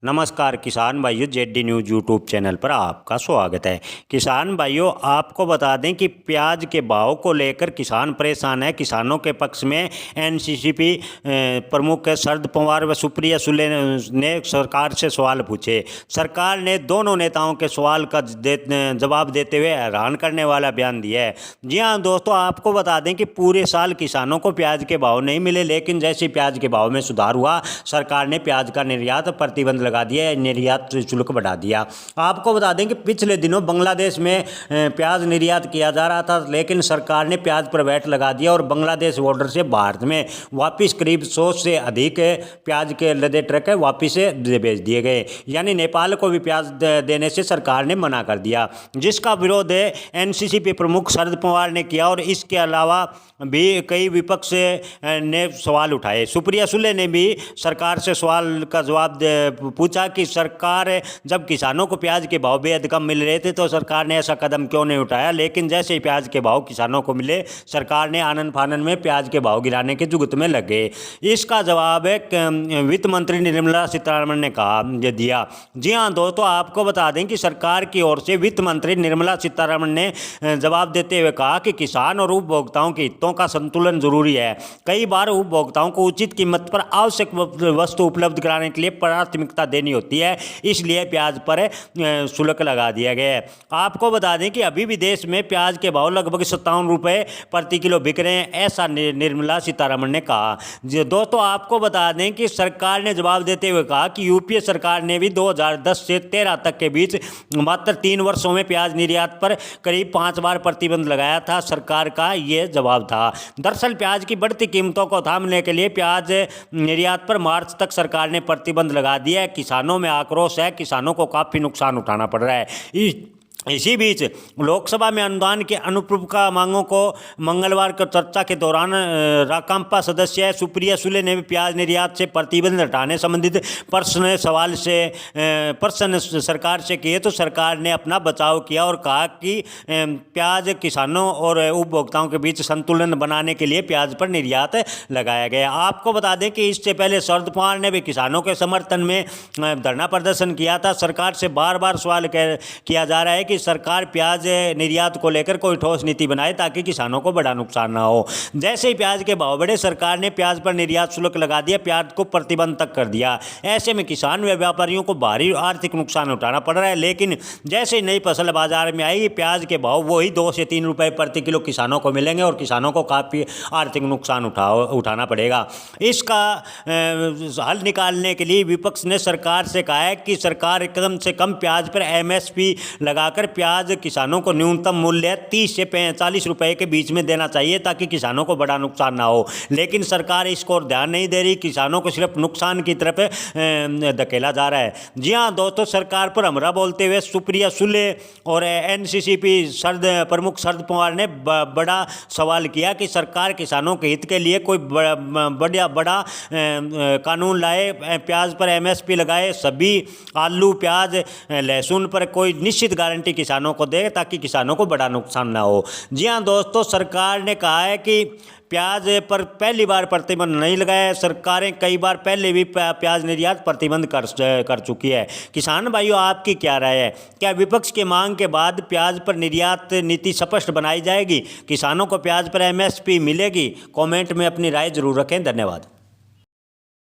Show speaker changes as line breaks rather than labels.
नमस्कार किसान भाइयों, जेडी न्यूज़ यूट्यूब चैनल पर आपका स्वागत है। किसान भाइयों, आपको बता दें कि प्याज के भाव को लेकर किसान परेशान है। किसानों के पक्ष में एनसीसीपी प्रमुख शरद पवार व सुप्रिया सुले ने सरकार से सवाल पूछे। सरकार ने दोनों नेताओं के सवाल का जवाब देते हुए हैरान करने वाला बयान दिया है। जी हाँ दोस्तों, आपको बता दें कि पूरे साल किसानों को प्याज के भाव नहीं मिले, लेकिन जैसे प्याज के भाव में सुधार हुआ, सरकार ने प्याज का निर्यात प्रतिबंध लगा दिया, निर्यात शुल्क बढ़ा दिया। आपको बता दें कि पिछले दिनों बांग्लादेश में प्याज निर्यात किया जा रहा था, लेकिन सरकार ने प्याज पर वैट लगा दिया और बांग्लादेश बॉर्डर से भारत में वापस करीब 100 से अधिक प्याज के लदे ट्रक वापस भेज दिए गए। यानी नेपाल को भी प्याज देने से सरकार ने मना कर दिया, जिसका विरोध एनसीसीपी प्रमुख शरद पवार ने किया और इसके अलावा भी कई विपक्ष ने सवाल उठाए। सुप्रिया सुले ने भी सरकार से सवाल का जवाब पूछा कि सरकार जब किसानों को प्याज के भाव बेहद कम मिल रहे थे तो सरकार ने ऐसा कदम क्यों नहीं उठाया, लेकिन जैसे ही प्याज के भाव किसानों को मिले, सरकार ने आनन फानन में प्याज के भाव गिराने के जुगत में लगे। इसका जवाब वित्त मंत्री निर्मला सीतारमण ने दिया। जी हाँ दोस्तों, आपको बता दें कि सरकार की ओर से वित्त मंत्री निर्मला सीतारमण ने जवाब देते हुए कहा कि किसान और उपभोक्ताओं के हितों का संतुलन जरूरी है। कई बार उपभोक्ताओं को उचित कीमत पर आवश्यक वस्तु उपलब्ध कराने के लिए प्राथमिकता देनी होती है, इसलिए प्याज पर शुल्क लगा दिया गया है। आपको बता दें कि अभी भी देश में प्याज के भाव लगभग 57 रुपये प्रति किलो बिक रहे हैं, ऐसा निर्मला सीतारमण ने कहा। दोस्तों, आपको बता दें कि सरकार ने जवाब देते हुए कहा कि यूपीए सरकार ने भी 2010 से 13 तक के बीच मात्र 3 वर्षों में प्याज निर्यात पर करीब 5 बार प्रतिबंध लगाया था। सरकार का ये जवाब था। दरअसल प्याज की बढ़ती कीमतों को थामने के लिए प्याज निर्यात पर मार्च तक सरकार ने प्रतिबंध लगा दिया है। किसानों में आक्रोश है, किसानों को काफ़ी नुकसान उठाना पड़ रहा है। इसी बीच लोकसभा में अनुदान के अनुपूरक मांगों को मंगलवार को चर्चा के दौरान राकांपा सदस्य सुप्रिया सुले ने भी प्याज निर्यात से प्रतिबंध हटाने संबंधित प्रश्न सरकार से किए, तो सरकार ने अपना बचाव किया और कहा कि प्याज किसानों और उपभोक्ताओं के बीच संतुलन बनाने के लिए प्याज पर निर्यात लगाया गया। आपको बता दें कि इससे पहले शरद पवार ने भी किसानों के समर्थन में धरना प्रदर्शन किया था। सरकार से बार बार सवाल किया जा रहा है कि सरकार प्याज निर्यात को लेकर कोई ठोस नीति बनाए ताकि किसानों को बड़ा नुकसान ना हो। जैसे ही प्याज के भाव बढ़े, सरकार ने प्याज पर निर्यात शुल्क लगा दिया, प्याज को प्रतिबंध तक कर दिया। ऐसे में किसान व व्यापारियों को भारी आर्थिक नुकसान उठाना पड़ रहा है। लेकिन जैसे ही नई फसल बाजार में आएगी, प्याज के भाव वही 2 से 3 रुपये प्रति किलो किसानों को मिलेंगे और किसानों को काफ़ी आर्थिक नुकसान उठाना पड़ेगा। इसका हल निकालने के लिए विपक्ष ने सरकार से कहा है कि सरकार कम से कम प्याज पर एमएसपी लगाकर प्याज किसानों को न्यूनतम मूल्य 30 से 45 रुपए के बीच में देना चाहिए ताकि किसानों को बड़ा नुकसान ना हो। लेकिन सरकार इसको ध्यान नहीं दे रही, किसानों को सिर्फ नुकसान की तरफ धकेला जा रहा है। जी हाँ दोस्तों, सरकार पर हमला बोलते हुए सुप्रिया सुले और एनसीसीपी प्रमुख शरद पवार ने बड़ा सवाल किया कि सरकार किसानों के हित के लिए कोई बड़ा कानून लाए, प्याज पर एमएसपी लगाए, सभी आलू प्याज लहसुन पर कोई निश्चित गारंटी किसानों को दे ताकि किसानों को बड़ा नुकसान ना हो। जी हाँ दोस्तों, सरकार ने कहा है कि प्याज पर पहली बार प्रतिबंध नहीं लगाया। सरकारें कई बार पहले भी प्याज निर्यात प्रतिबंध कर चुकी है। किसान भाइयों, आपकी क्या राय है? क्या विपक्ष की मांग के बाद प्याज पर निर्यात नीति स्पष्ट बनाई जाएगी? किसानों को प्याज पर एमएसपी मिलेगी? कमेंट में अपनी राय जरूर रखें। धन्यवाद।